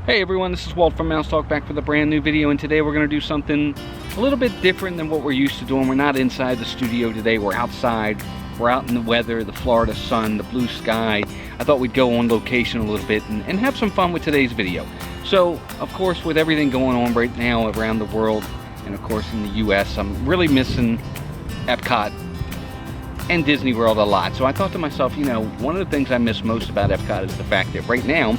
Hey everyone, this is Walt from Mouse Talk back with a brand new video, and today we're going to do something a little bit different than what we're used to doing. We're not inside the studio today, we're outside. We're out in the weather, the Florida sun, the blue sky. I thought we'd go on location a little bit and have some fun with today's video. So, of course, with everything going on right now around the world, and of course in the US, I'm really missing Epcot and Disney World a lot. So I thought to myself, you know, one of the things I miss most about Epcot is the fact that right now,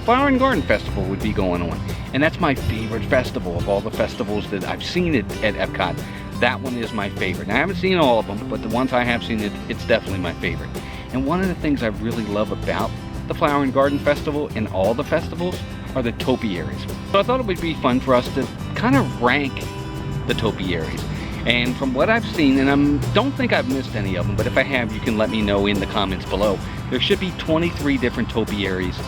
Flower and Garden Festival would be going on. And that's my favorite festival of all the festivals that I've seen at Epcot. That one is my favorite. Now, I haven't seen all of them, but the ones I have seen, it's definitely my favorite. And one of the things I really love about the Flower and Garden Festival and all the festivals are the Topiaries. So I thought it would be fun for us to kind of rank the Topiaries. And from what I've seen, and I don't think I've missed any of them, but if I have, you can let me know in the comments below. There should be 23 different Topiaries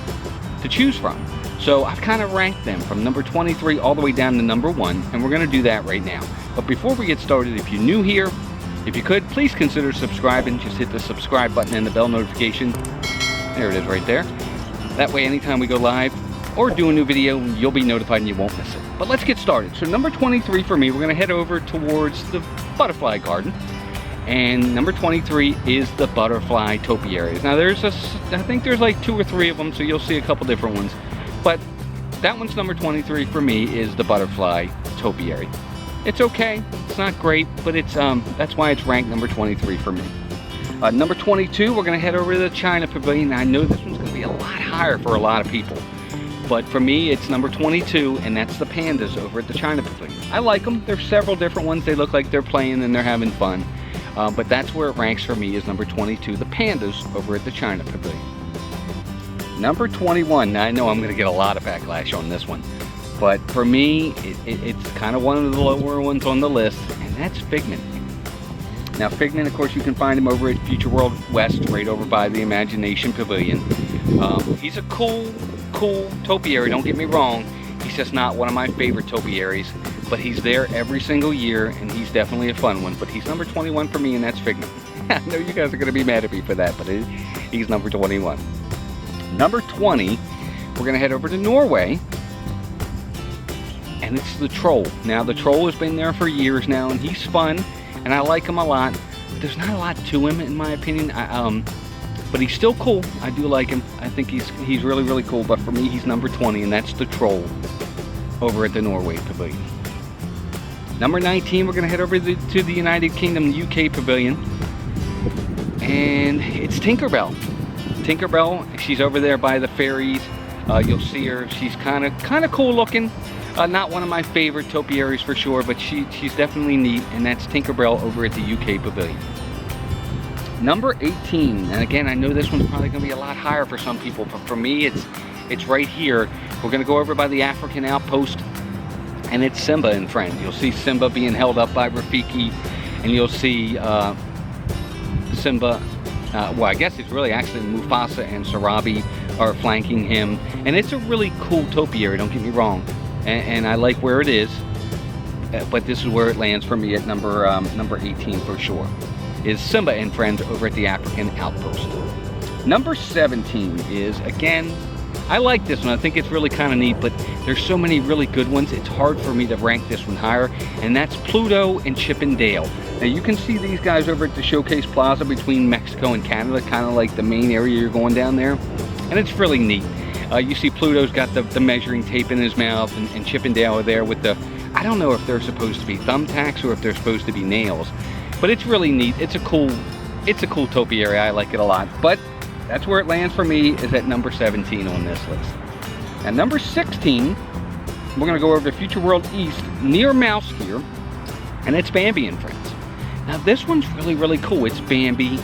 to choose from. So I've kind of ranked them from number 23 all the way down to number 1, and we're going to do that right now. But before we get started, if you're new here, if you could, please consider subscribing. Just hit the subscribe button and the bell notification. There it is right there. That way, anytime we go live or do a new video, you'll be notified and you won't miss it. But let's get started. So number 23 for me, we're going to head over towards the Butterfly Garden. And number 23 is the Butterfly Topiaries. Now I think there's like 2 or 3 of them, so you'll see a couple different ones. But that one's number 23 for me, is the Butterfly Topiary. It's okay, it's not great, but it's that's why it's ranked number 23 for me. Number 22, we're gonna head over to the China Pavilion. Now, I know this one's gonna be a lot higher for a lot of people, but for me, it's number 22, and that's the pandas over at the China Pavilion. I like them. There's several different ones. They look like they're playing and they're having fun. But that's where it ranks for me, is number 22, the pandas over at the China Pavilion. Number 21, now I know I'm going to get a lot of backlash on this one, but for me, it's kind of one of the lower ones on the list, and that's Figment. Now Figment, of course, you can find him over at Future World West, right over by the Imagination Pavilion. He's a cool topiary, don't get me wrong. He's just not one of my favorite topiaries, but he's there every single year, and he's definitely a fun one. But he's number 21 for me, and that's Figment. I know you guys are going to be mad at me for that, but he's number 21. Number 20, we're going to head over to Norway, and it's the Troll. Now, the Troll has been there for years now, and he's fun, and I like him a lot. But there's not a lot to him, in my opinion. But he's still cool. I do like him. I think he's really, really cool. But for me, he's number 20, and that's the Troll over at the Norway Pavilion. Number 19, we're going to head over to the United Kingdom, UK Pavilion, and it's Tinkerbell. Tinkerbell, she's over there by the fairies. You'll see her. She's kind of cool looking. Not one of my favorite topiaries for sure, but she's definitely neat, and that's Tinkerbell over at the UK Pavilion. Number 18, and again, I know this one's probably going to be a lot higher for some people, but for me, it's right here. We're going to go over by the African outpost, and it's Simba and Friends. You'll see Simba being held up by Rafiki, and you'll see Simba, well, I guess it's really actually Mufasa and Sarabi are flanking him, and it's a really cool topiary, don't get me wrong, and I like where it is, but this is where it lands for me at number 18 for sure, is Simba and Friends over at the African outpost. Number 17 is, again, I like this one. I think it's really kind of neat, but there's so many really good ones, it's hard for me to rank this one higher, and that's Pluto and Chip and Dale. Now you can see these guys over at the Showcase Plaza between Mexico and Canada, kind of like the main area you're going down there, and it's really neat. You see Pluto's got the measuring tape in his mouth, and Chip and Dale are there with the, I don't know if they're supposed to be thumbtacks or if they're supposed to be nails, but it's really neat. It's a cool topiary. I like it a lot, but that's where it lands for me, is at number 17 on this list. And number 16, we're going to go over to Future World East near Mouse here, and it's Bambi and Friends. Now this one's really, really cool. It's Bambi,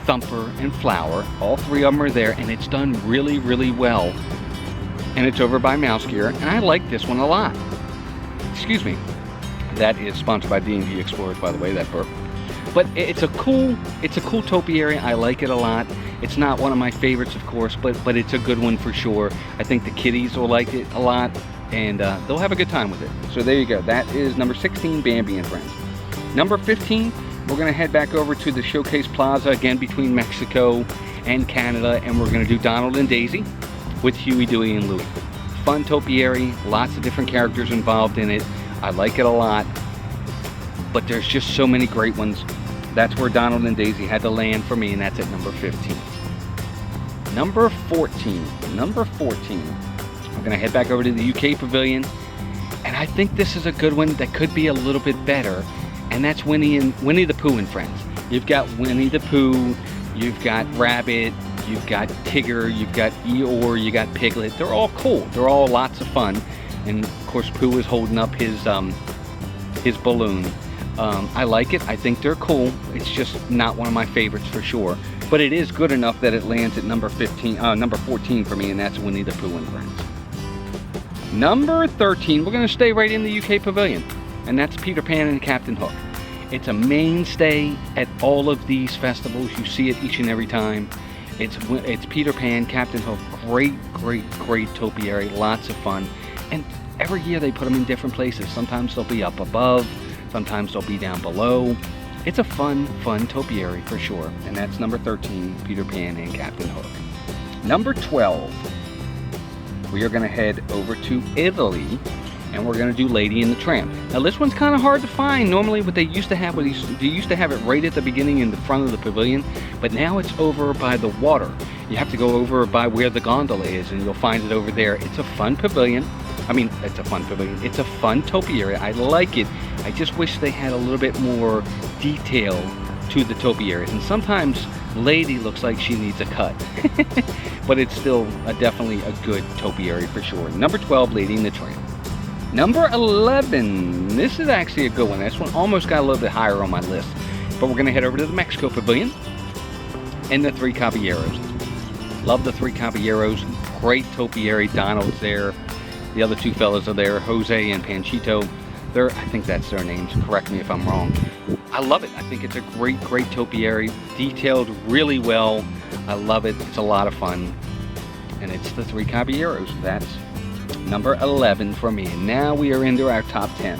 Thumper, and Flower. All 3 of them are there, and it's done really, really well. And it's over by Mouse Gear, and I like this one a lot. Excuse me. That is sponsored by D&D Explorers, by the way, that burp. But it's a cool topiary. I like it a lot. It's not one of my favorites, of course, but it's a good one for sure. I think the kiddies will like it a lot, and they'll have a good time with it. So there you go. That is number 16, Bambi and Friends. Number 15, we're going to head back over to the Showcase Plaza, again between Mexico and Canada, and we're going to do Donald and Daisy with Huey, Dewey, and Louie. fun topiary, lots of different characters involved in it. I like it a lot, but there's just so many great ones. That's where Donald and Daisy had to land for me, and that's at number 15. Number 14. Number 14. I'm going to head back over to the UK Pavilion, and I think this is a good one that could be a little bit better, and that's Winnie the Pooh and Friends. You've got Winnie the Pooh, you've got Rabbit, you've got Tigger, you've got Eeyore, you got Piglet. They're all cool. They're all lots of fun. And of course, Pooh is holding up his balloon. I like it. I think they're cool. It's just not one of my favorites for sure. But it is good enough that it lands at number 14 for me, and that's Winnie the Pooh and Friends. Number 13, we're going to stay right in the UK Pavilion, and that's Peter Pan and Captain Hook. It's a mainstay at all of these festivals. You see it each and every time. It's Peter Pan, Captain Hook. Great, great, great topiary. Lots of fun. And every year they put them in different places. Sometimes they'll be up above. Sometimes they'll be down below. It's a fun topiary for sure. And that's number 13, Peter Pan and Captain Hook. Number 12, we are going to head over to Italy, and we're going to do Lady and the Tramp. Now this one's kind of hard to find. Normally what they used to have, they used to have it right at the beginning in the front of the pavilion, but now it's over by the water. You have to go over by where the gondola is, and you'll find it over there. It's a fun pavilion. I mean, it's a fun pavilion. It's a fun topiary. I like it. I just wish they had a little bit more detail to the topiaries. And sometimes Lady looks like she needs a cut. But it's still definitely a good topiary for sure. Number 12, Lady and the Tramp. Number 11. This is actually a good one. This one almost got a little bit higher on my list. But we're going to head over to the Mexico Pavilion and the Three Caballeros. Love the Three Caballeros. Great topiary. Donald's there. The other two fellas are there, Jose and Panchito. I think that's their names. Correct me if I'm wrong. I love it. I think it's a great, great topiary. Detailed really well. I love it. It's a lot of fun. And it's the Three Caballeros. That's number 11 for me. And now we are into our top 10.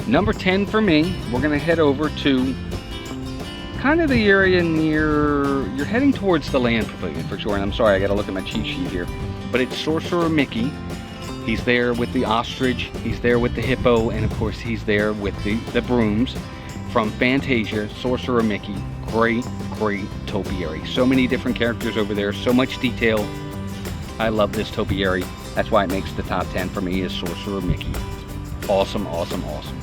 Number 10 for me, we're going to head over to kind of the area near, you're heading towards the Land Pavilion for sure. And I'm sorry, I got to look at my cheat sheet here. But it's Sorcerer Mickey. He's there with the ostrich, he's there with the hippo, and of course he's there with the brooms from Fantasia. Sorcerer Mickey, great, great topiary. So many different characters over there, so much detail. I love this topiary. That's why it makes the top 10 for me, is Sorcerer Mickey. Awesome, awesome, awesome.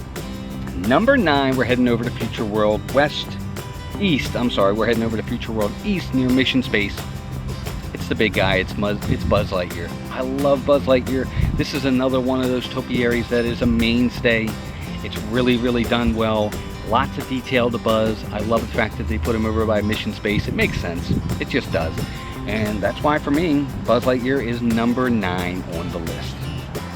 Number 9, we're heading over to Future World East. We're heading over to Future World East near Mission Space. It's the big guy, it's Buzz Lightyear. I love Buzz Lightyear. This is another one of those topiaries that is a mainstay. It's really, really done well. Lots of detail to Buzz. I love the fact that they put him over by Mission Space. It makes sense. It just does. And that's why for me, Buzz Lightyear is number 9 on the list.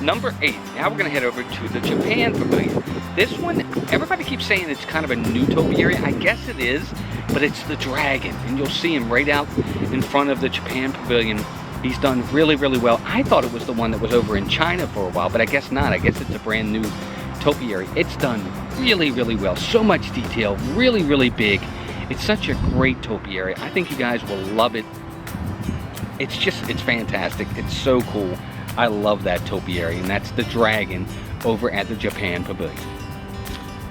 Number 8, now we're going to head over to the Japan Pavilion. This one, everybody keeps saying it's kind of a new topiary. I guess it is, but it's the dragon. And you'll see him right out in front of the Japan Pavilion. He's done really, really well. I thought it was the one that was over in China for a while, but I guess not. I guess it's a brand new topiary. It's done really, really well. So much detail, really, really big. It's such a great topiary. I think you guys will love it. It's fantastic. It's so cool. I love that topiary, and that's the dragon over at the Japan Pavilion.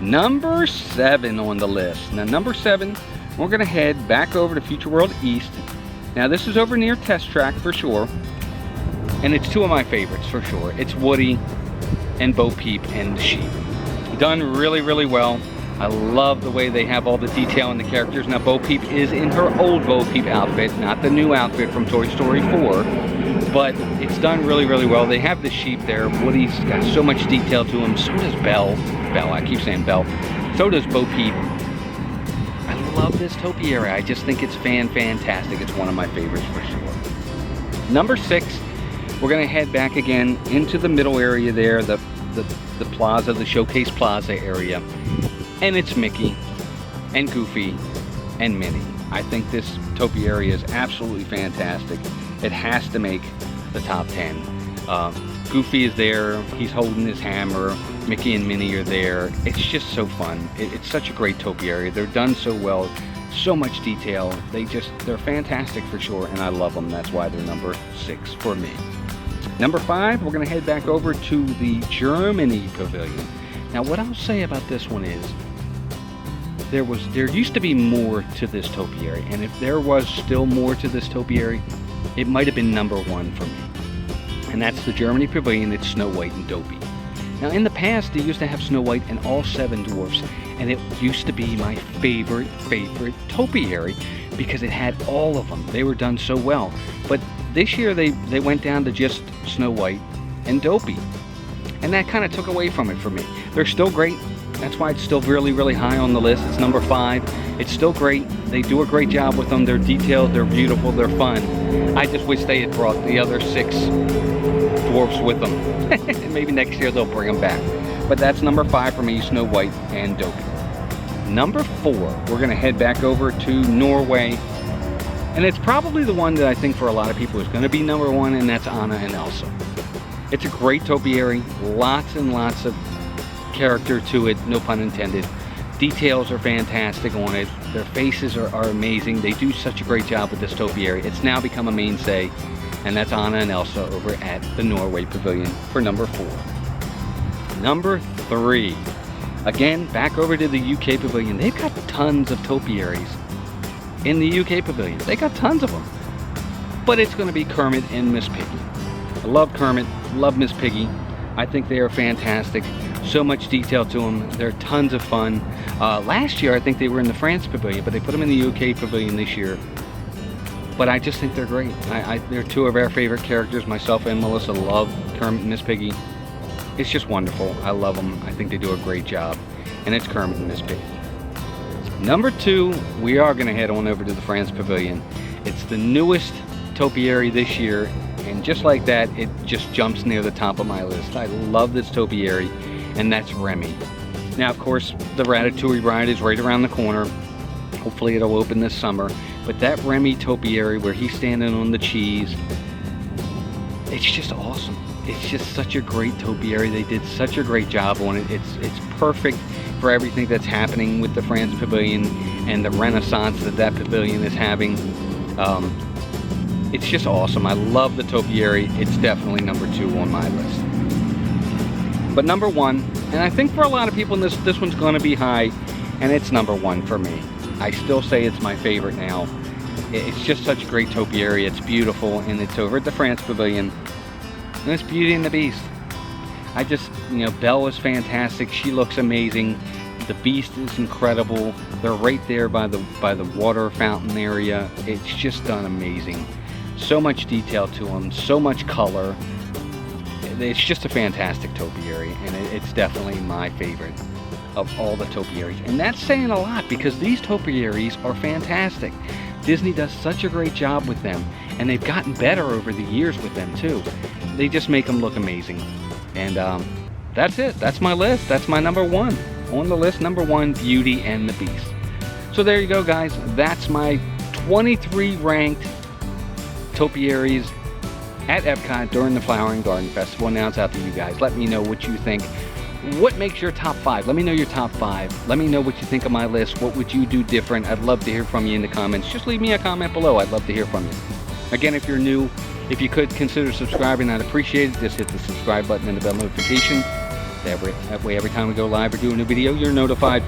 Number 7 on the list. Now, number 7, we're going to head back over to Future World East. Now, this is over near Test Track for sure, and it's two of my favorites for sure. It's Woody and Bo Peep and the sheep. Done really, really well. I love the way they have all the detail in the characters. Now, Bo Peep is in her old Bo Peep outfit, not the new outfit from Toy Story 4. But it's done really, really well. They have the sheep there. Woody's got so much detail to him. So does Belle. I keep saying Belle. So does Bo Peep. I love this topiary. I just think it's fantastic. It's one of my favorites for sure. Number 6, we're going to head back again into the middle area there, the plaza, the Showcase Plaza area. And it's Mickey and Goofy and Minnie. I think this topiary is absolutely fantastic. It has to make the top 10. Goofy is there. He's holding his hammer. Mickey and Minnie are there. It's just so fun. It's such a great topiary. They're done so well. So much detail. They're fantastic for sure, and I love them. That's why they're number 6 for me. Number 5, we're going to head back over to the Germany Pavilion. Now, what I'll say about this one is, there used to be more to this topiary, and if there was still more to this topiary, it might have been number 1 for me. And that's the Germany Pavilion. It's Snow White and Dopey. Now, in the past, they used to have Snow White and all 7 dwarfs, and it used to be my favorite topiary because it had all of them. They were done so well. But this year, they went down to just Snow White and Dopey, and that kind of took away from it for me. They're still great. That's why it's still really, really high on the list. It's number 5. It's still great. They do a great job with them. They're detailed, they're beautiful, they're fun. I just wish they had brought the other 6 dwarfs with them. Maybe next year they'll bring them back. But that's number 5 for me, Snow White and Dopey. Number 4, we're going to head back over to Norway. And it's probably the one that I think for a lot of people is going to be number 1, and that's Anna and Elsa. It's a great topiary, lots and lots of character to it, no pun intended. Details are fantastic on it. Their faces are amazing. They do such a great job with this topiary. It's now become a mainstay, and that's Anna and Elsa over at the Norway Pavilion for number 4. Number 3, again, back over to the UK Pavilion. They've got tons of topiaries in the UK Pavilion. They got tons of them. But it's going to be Kermit and Miss Piggy. I love Kermit, love Miss Piggy. I think they are fantastic. So much detail to them. They're tons of fun. Last year, I think they were in the France Pavilion, but they put them in the UK Pavilion this year. But I just think they're great. They're 2 of our favorite characters. Myself and Melissa love Kermit and Miss Piggy. It's just wonderful. I love them. I think they do a great job. And it's Kermit and Miss Piggy. Number 2, we are going to head on over to the France Pavilion. It's the newest topiary this year. And just like that, it just jumps near the top of my list. I love this topiary, and that's Remy. Now, of course, the Ratatouille ride is right around the corner. Hopefully it'll open this summer. But that Remy topiary where he's standing on the cheese, it's just awesome. It's just such a great topiary. They did such a great job on it. It's perfect for everything that's happening with the France Pavilion and the renaissance that pavilion is having. It's just awesome. I love the topiary. It's definitely number 2 on my list. But number 1, and I think for a lot of people this one's going to be high, and it's number 1 for me. I still say it's my favorite now. It's just such a great topiary. It's beautiful, and it's over at the France Pavilion. And it's Beauty and the Beast. I just, Belle is fantastic. She looks amazing. The Beast is incredible. They're right there by the water fountain area. It's just done amazing. So much detail to them, so much color. It's just a fantastic topiary, and it's definitely my favorite of all the topiaries. And that's saying a lot because these topiaries are fantastic. Disney does such a great job with them, and they've gotten better over the years with them too. They just make them look amazing. And that's it. That's my list. That's my number 1. On the list, number 1, Beauty and the Beast. So there you go, guys. That's my 23 ranked topiaries at Epcot during the Flower and Garden Festival. Now it's out to you guys. Let me know what you think. What makes your top 5? Let me know your top 5. Let me know what you think of my list. What would you do different? I'd love to hear from you in the comments. Just leave me a comment below. I'd love to hear from you. Again, if you're new, if you could consider subscribing, I'd appreciate it. Just hit the subscribe button and the bell notification. That way every time we go live or do a new video, you're notified.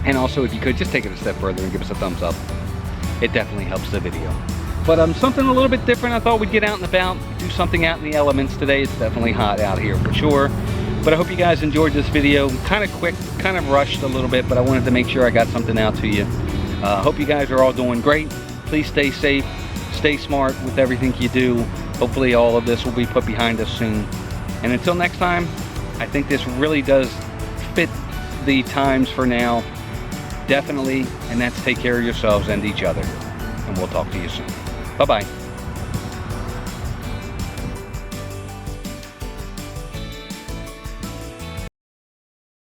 And also, if you could, just take it a step further and give us a thumbs up. It definitely helps the video. But something a little bit different. I thought we'd get out and about, do something out in the elements today. It's definitely hot out here for sure. But I hope you guys enjoyed this video. Kind of quick, kind of rushed a little bit, but I wanted to make sure I got something out to you. Hope you guys are all doing great. Please stay safe, stay smart with everything you do. Hopefully all of this will be put behind us soon. And until next time, I think this really does fit the times for now. Definitely, and that's take care of yourselves and each other. And we'll talk to you soon. Bye-bye.